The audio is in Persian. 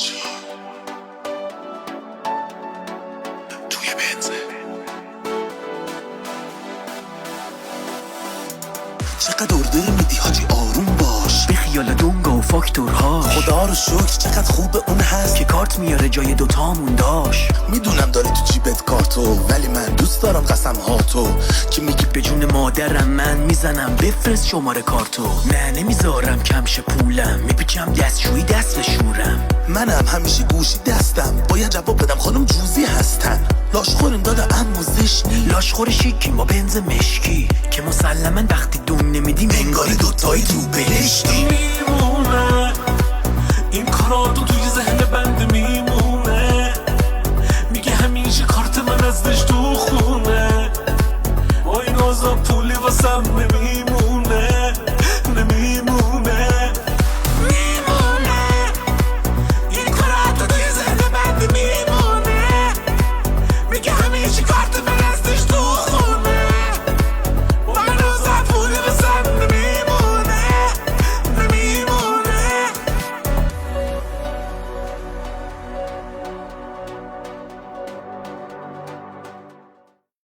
حاجی توی بنزه چقدر اردر میدی حاجی آروم باش بی خیال دونگا و فاکتورهاش خدا رو شکر چقدر خوبه اون هست که کارت میاره جای دوتامون داشت. میدونم داری تو جیبت کارتو ولی من دوست دارم قسم هاتو که میگی به جون مادرم من میزنم بفرست شماره کارتو. نه نمیذارم کمش پولم میپیچم دستشویی دست بشورم. منم همیشه گوشی دستم باید جواب بدم خانم جوزی هستن لاش خوریم داده اما زشت نی لاشخور شیکی ما بنز مشکی که مسلما وقتی دون نمیدیم انگار دوتایی تو بلشتی میمونه این کاراتو توی ذهن بند میمونه میگه همیشه کارت من ازش تو خونه وای نازا پولی واسم نمیمونه